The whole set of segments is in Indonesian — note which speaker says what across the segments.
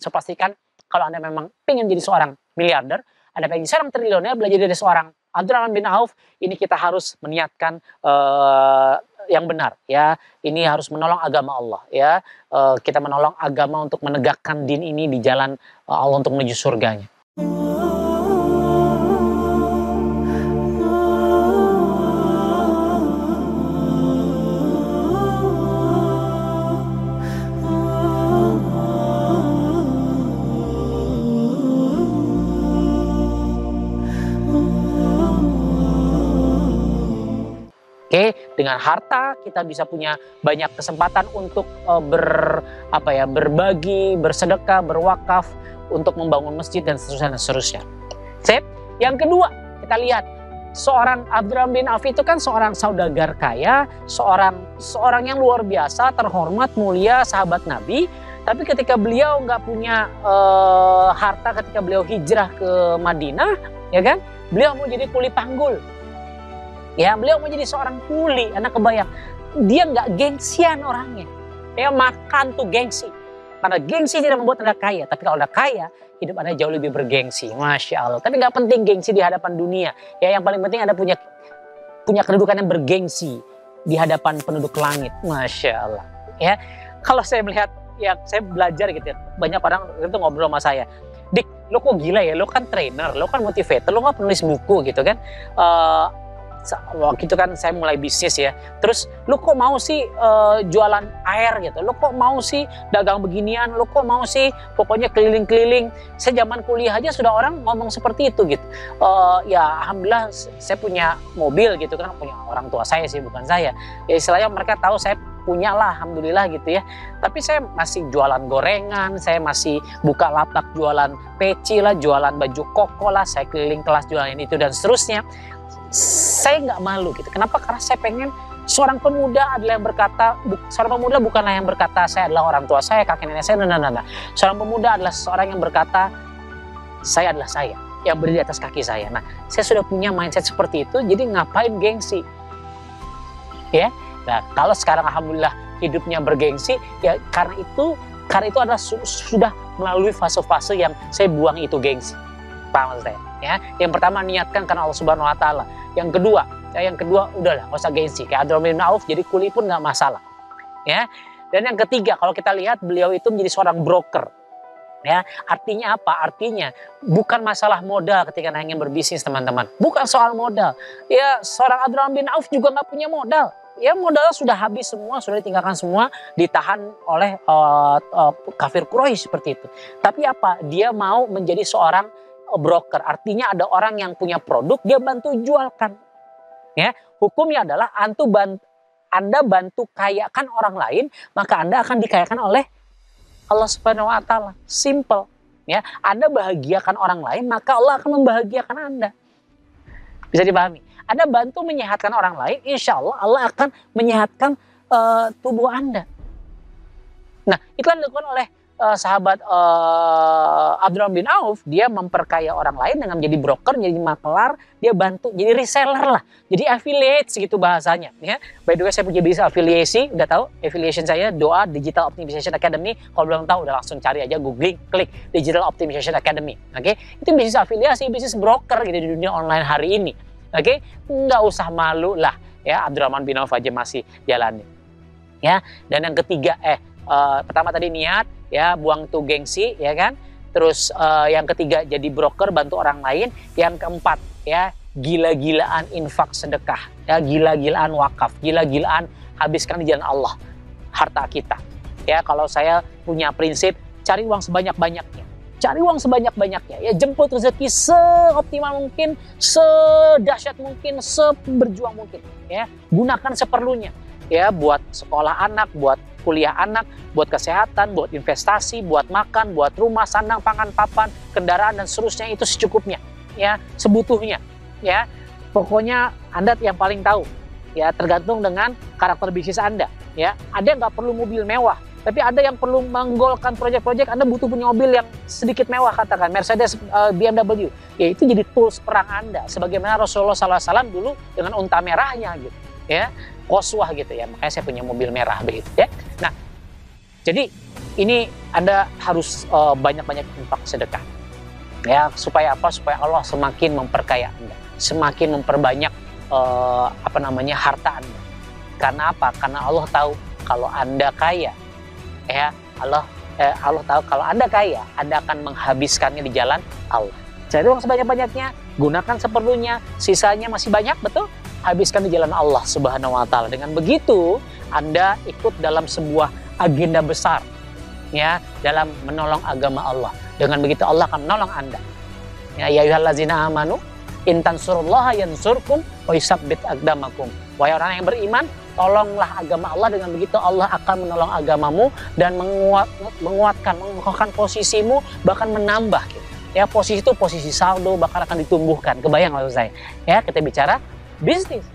Speaker 1: Saya pastikan kalau Anda memang ingin jadi seorang miliarder, Anda pengen jadi seorang triliuner, belajar dari seorang Abdurrahman bin Auf, ini kita harus meniatkan yang benar ya. Ini harus menolong agama Allah ya. Kita menolong agama untuk menegakkan din ini di jalan Allah untuk menuju surganya. Oke, dengan harta kita bisa punya banyak kesempatan untuk berbagi, bersedekah, berwakaf, untuk membangun masjid dan seterusnya dan seterusnya. Sip. Yang kedua, kita lihat seorang Abdurrahman bin Auf itu kan seorang saudagar kaya, seorang yang luar biasa, terhormat, mulia, sahabat Nabi. Tapi ketika beliau nggak punya harta, ketika beliau hijrah ke Madinah, ya kan, beliau mau jadi kuli panggul. Ya, beliau mau jadi seorang kuli. Anda kebayang, dia nggak gengsian orangnya. Dia makan tuh gengsi. Karena gengsi tidak membuat Anda kaya. Tapi kalau Anda kaya, hidup Anda jauh lebih bergengsi. Masya Allah. Tapi nggak penting gengsi di hadapan dunia. Ya, yang paling penting Anda punya kedudukan yang bergengsi di hadapan penduduk langit. Masya Allah. Ya, kalau saya melihat, ya saya belajar gitu ya. Banyak orang itu ngobrol sama saya. Dik, lo kok gila ya? Lo kan trainer, lo kan motivator, lo kan penulis buku gitu kan. Waktu itu kan saya mulai bisnis ya, terus lu kok mau sih jualan air gitu, lu kok mau sih dagang beginian, lu kok mau sih pokoknya keliling-keliling. Saya zaman kuliah aja sudah orang ngomong seperti itu gitu. Ya alhamdulillah saya punya mobil gitu kan, punya orang tua saya sih, bukan saya. Ya istilahnya mereka tahu saya punya lah, alhamdulillah gitu ya. Tapi saya masih jualan gorengan, saya masih buka lapak jualan peci lah, jualan baju koko lah, saya keliling kelas jualan itu dan seterusnya. Saya nggak malu gitu. Kenapa? Karena saya pengen seorang pemuda adalah yang berkata, seorang pemuda bukanlah yang berkata saya adalah orang tua saya, kakek nenek saya, nah. Seorang pemuda adalah seorang yang berkata saya adalah saya, yang berdiri di atas kaki saya. Nah, saya sudah punya mindset seperti itu, jadi ngapain gengsi? Ya, nah kalau sekarang alhamdulillah hidupnya bergengsi, ya karena itu adalah sudah melalui fase-fase yang saya buang itu gengsi. Paham maksud saya? Ya, yang pertama niatkan karena Allah Subhanahu Wa Taala. Yang kedua udahlah nggak usah gengsi. Kayak Abdurrahman bin Auf jadi kuli pun nggak masalah. Ya. Dan yang ketiga kalau kita lihat beliau itu menjadi seorang broker. Ya, artinya apa? Artinya bukan masalah modal ketika ingin berbisnis teman-teman. Bukan soal modal. Ya, seorang Abdurrahman bin Auf juga nggak punya modal. Ya modalnya sudah habis semua, sudah ditinggalkan semua, ditahan oleh kafir Quraisy seperti itu. Tapi apa? Dia mau menjadi seorang broker, artinya ada orang yang punya produk dia bantu jualkan. Ya, hukumnya adalah Anda bantu kayakan orang lain, maka Anda akan dikayakan oleh Allah Subhanahu Wa Taala. Simple. Ya, Anda bahagiakan orang lain, maka Allah akan membahagiakan Anda. Bisa dipahami? Anda bantu menyehatkan orang lain, insya Allah akan menyehatkan tubuh Anda. Nah, itulah dilakukan oleh sahabat Abdurrahman bin Auf. Dia memperkaya orang lain dengan menjadi broker, jadi makelar, dia bantu jadi reseller lah, jadi affiliate segitu bahasanya ya. By the way, saya punya bisnis afiliasi, udah tahu affiliation saya, Doa Digital Optimization Academy. Kalau belum tahu udah langsung cari aja, googling, klik Digital Optimization Academy. Oke, itu bisnis afiliasi, bisnis broker gitu di dunia online hari ini. Oke, nggak usah malu lah ya, Abdurrahman bin Auf aja masih jalanin ya. Dan yang ketiga pertama tadi niat ya, buang tuh gengsi ya kan. Terus yang ketiga jadi broker, bantu orang lain. Yang keempat ya, gila-gilaan infak sedekah ya, gila-gilaan wakaf, gila-gilaan habiskan di jalan Allah harta kita. Ya, kalau saya punya prinsip cari uang sebanyak-banyaknya. Cari uang sebanyak-banyaknya ya, jemput rezeki seoptimal mungkin, sedahsyat mungkin, seberjuang mungkin ya. Gunakan seperlunya ya, buat sekolah anak, buat kuliah anak, buat kesehatan, buat investasi, buat makan, buat rumah, sandang, pangan, papan, kendaraan dan seterusnya, itu secukupnya ya, sebutuhnya ya. Pokoknya Anda yang paling tahu ya, tergantung dengan karakter bisnis Anda ya. Ada yang nggak perlu mobil mewah, tapi ada yang perlu menggolkan proyek-proyek, Anda butuh punya mobil yang sedikit mewah, katakan Mercedes, BMW. Ya itu jadi tools perang Anda. Sebagaimana Rasulullah SAW dulu dengan unta merahnya gitu ya, Qaswah gitu ya. Makanya saya punya mobil merah begitu ya. Nah, jadi ini Anda harus banyak-banyak infak sedekah. Ya, supaya apa? Supaya Allah semakin memperkaya Anda, semakin memperbanyak harta Anda. Karena apa? Karena Allah tahu kalau Anda kaya, ya Allah tahu kalau Anda kaya, Anda akan menghabiskannya di jalan Allah. Cari uang sebanyak-banyaknya, gunakan seperlunya, sisanya masih banyak, betul? Habiskan di jalan Allah Subhanahu wa taala. Dengan begitu, Anda ikut dalam sebuah agenda besar, ya, dalam menolong agama Allah. Dengan begitu Allah akan menolong Anda. Ya ayyuhallazina amanu in tansurullaha yansurkum wa yusabbit aqdamakum. Wahai orang yang beriman, tolonglah agama Allah. Dengan begitu Allah akan menolong agamamu dan menguatkan, mengokohkan posisimu, bahkan menambah. Ya, posisi itu posisi saldo bahkan akan ditumbuhkan. Kebayang maksud saya? Ya, kita bicara bisnis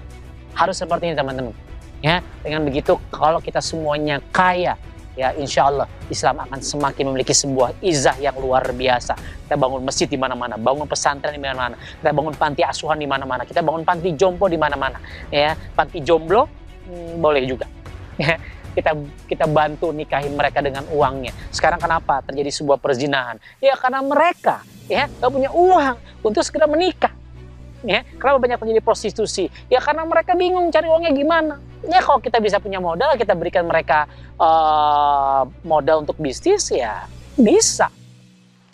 Speaker 1: harus seperti ini teman-teman. Ya, dengan begitu kalau kita semuanya kaya, ya insya Allah Islam akan semakin memiliki sebuah izah yang luar biasa. Kita bangun masjid di mana-mana, bangun pesantren di mana-mana, kita bangun panti asuhan di mana-mana, kita bangun panti jompo di mana-mana. Ya, panti jomblo boleh juga. Ya, kita bantu nikahin mereka dengan uangnya. Sekarang kenapa terjadi sebuah perzinahan? Ya karena mereka ya nggak punya uang untuk segera menikah. Ya, kenapa banyak terjadi prostitusi? Ya karena mereka bingung cari uangnya gimana. Ya kalau kita bisa punya modal, kita berikan mereka modal untuk bisnis, ya bisa.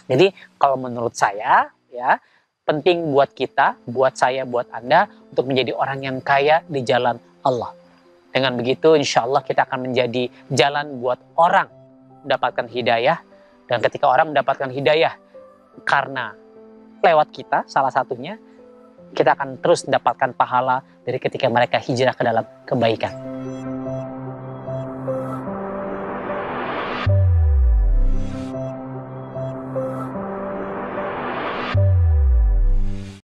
Speaker 1: Jadi kalau menurut saya, ya penting buat kita, buat saya, buat Anda untuk menjadi orang yang kaya di jalan Allah. Dengan begitu insya Allah kita akan menjadi jalan buat orang mendapatkan hidayah. Dan ketika orang mendapatkan hidayah karena lewat kita, salah satunya, kita akan terus mendapatkan pahala dari ketika mereka hijrah ke dalam kebaikan.